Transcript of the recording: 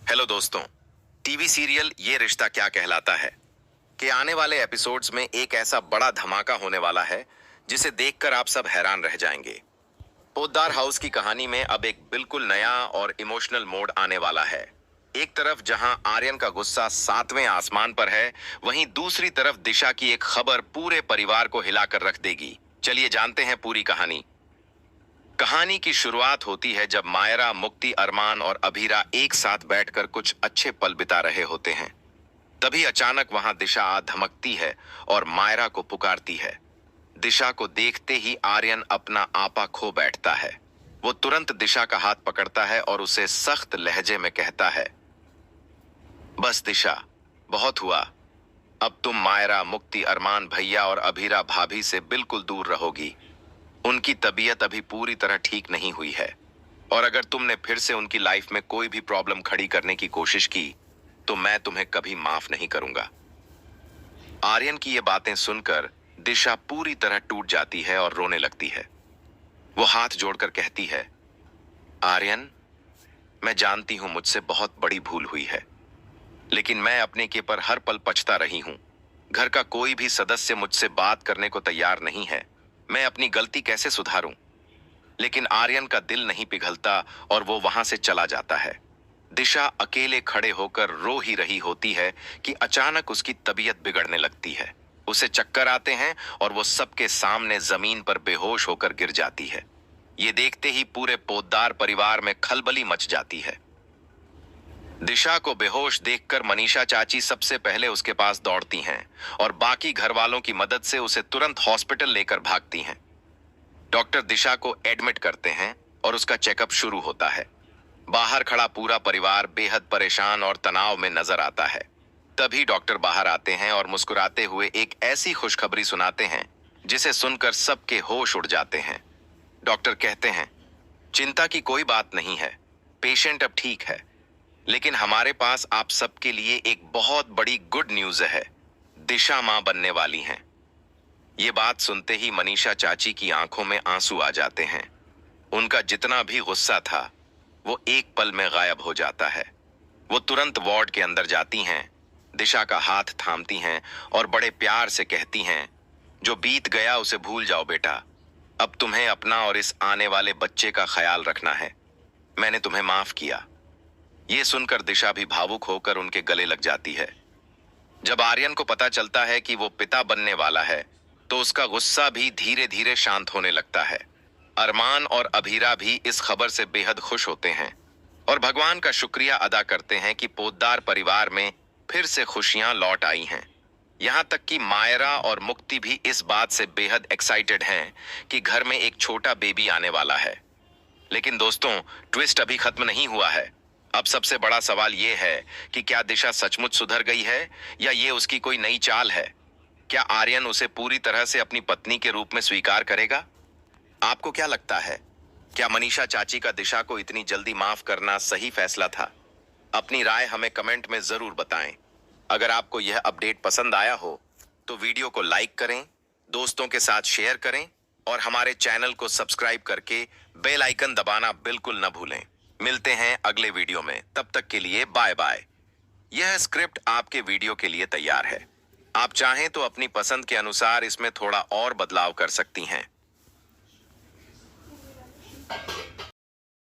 Hello दोस्तों। TV serial ये रिश्ता क्या कहलाता है कि आने वाले एपिसोड्स में एक ऐसा बड़ा धमाका होने वाला है जिसे देखकर आप सब हैरान रह जाएंगे। पोद्दार हाउस की कहानी में अब एक बिल्कुल नया और इमोशनल मोड आने वाला है। एक तरफ जहां आर्यन का गुस्सा 7वें आसमान पर है, वहीं दूसरी तरफ दिशा की एक खबर पूरे परिवार को हिलाकर रख देगी। चलिए जानते हैं पूरी कहानी। कहानी की शुरुआत होती है जब मायरा, मुक्ति, अरमान और अभीरा एक साथ बैठकर कुछ अच्छे पल बिता रहे होते हैं। तभी अचानक वहां दिशा आ धमकती है और मायरा को पुकारती है। दिशा को देखते ही आर्यन अपना आपा खो बैठता है। वो तुरंत दिशा का हाथ पकड़ता है और उसे सख्त लहजे में कहता है, बस दिशा, बहुत हुआ। अब तुम मायरा, मुक्ति, अरमान भैया और अभीरा भाभी से बिल्कुल दूर रहोगी। उनकी तबीयत अभी पूरी तरह ठीक नहीं हुई है और अगर तुमने फिर से उनकी लाइफ में कोई भी प्रॉब्लम खड़ी करने की कोशिश की तो मैं तुम्हें कभी माफ नहीं करूंगा। आर्यन की ये बातें सुनकर दिशा पूरी तरह टूट जाती है और रोने लगती है। वो हाथ जोड़कर कहती है, आर्यन, मैं जानती हूं मुझसे बहुत बड़ी भूल हुई है, लेकिन मैं अपने के पर हर पल पछता रही हूं। घर का कोई भी सदस्य मुझसे बात करने को तैयार नहीं है। मैं अपनी गलती कैसे सुधारूं? लेकिन आर्यन का दिल नहीं पिघलता और वो वहां से चला जाता है। दिशा अकेले खड़े होकर रो ही रही होती है कि अचानक उसकी तबीयत बिगड़ने लगती है। उसे चक्कर आते हैं और वो सबके सामने जमीन पर बेहोश होकर गिर जाती है। ये देखते ही पूरे पोद्दार परिवार में खलबली मच जाती है। दिशा को बेहोश देखकर मनीषा चाची सबसे पहले उसके पास दौड़ती हैं और बाकी घर वालों की मदद से उसे तुरंत हॉस्पिटल लेकर भागती हैं। डॉक्टर दिशा को एडमिट करते हैं और उसका चेकअप शुरू होता है। बाहर खड़ा पूरा परिवार बेहद परेशान और तनाव में नजर आता है। तभी डॉक्टर बाहर आते हैं और मुस्कुराते हुए एक ऐसी खुशखबरी सुनाते हैं जिसे सुनकर सबके होश उड़ जाते हैं। डॉक्टर कहते हैं, चिंता की कोई बात नहीं है, पेशेंट अब ठीक है, लेकिन हमारे पास आप सबके लिए एक बहुत बड़ी गुड न्यूज है। दिशा मां बनने वाली हैं। ये बात सुनते ही मनीषा चाची की आंखों में आंसू आ जाते हैं। उनका जितना भी गुस्सा था वो एक पल में गायब हो जाता है। वो तुरंत वार्ड के अंदर जाती हैं, दिशा का हाथ थामती हैं और बड़े प्यार से कहती हैं, जो बीत गया उसे भूल जाओ बेटा। अब तुम्हें अपना और इस आने वाले बच्चे का ख्याल रखना है। मैंने तुम्हें माफ किया। ये सुनकर दिशा भी भावुक होकर उनके गले लग जाती है। जब आर्यन को पता चलता है कि वो पिता बनने वाला है तो उसका गुस्सा भी धीरे धीरे शांत होने लगता है। अरमान और अभीरा भी इस खबर से बेहद खुश होते हैं और भगवान का शुक्रिया अदा करते हैं कि पोद्दार परिवार में फिर से खुशियां लौट आई हैं। यहाँ तक कि मायरा और मुक्ति भी इस बात से बेहद एक्साइटेड हैं कि घर में एक छोटा बेबी आने वाला है। लेकिन दोस्तों, ट्विस्ट अभी खत्म नहीं हुआ है। अब सबसे बड़ा सवाल यह है कि क्या दिशा सचमुच सुधर गई है या ये उसकी कोई नई चाल है? क्या आर्यन उसे पूरी तरह से अपनी पत्नी के रूप में स्वीकार करेगा? आपको क्या लगता है? क्या मनीषा चाची का दिशा को इतनी जल्दी माफ करना सही फैसला था? अपनी राय हमें कमेंट में जरूर बताएं। अगर आपको यह अपडेट पसंद आया हो तो वीडियो को लाइक करें, दोस्तों के साथ शेयर करें और हमारे चैनल को सब्सक्राइब करके बेल आइकन दबाना बिल्कुल न भूलें। मिलते हैं अगले वीडियो में, तब तक के लिए बाय बाय। यह स्क्रिप्ट आपके वीडियो के लिए तैयार है। आप चाहें तो अपनी पसंद के अनुसार इसमें थोड़ा और बदलाव कर सकती हैं।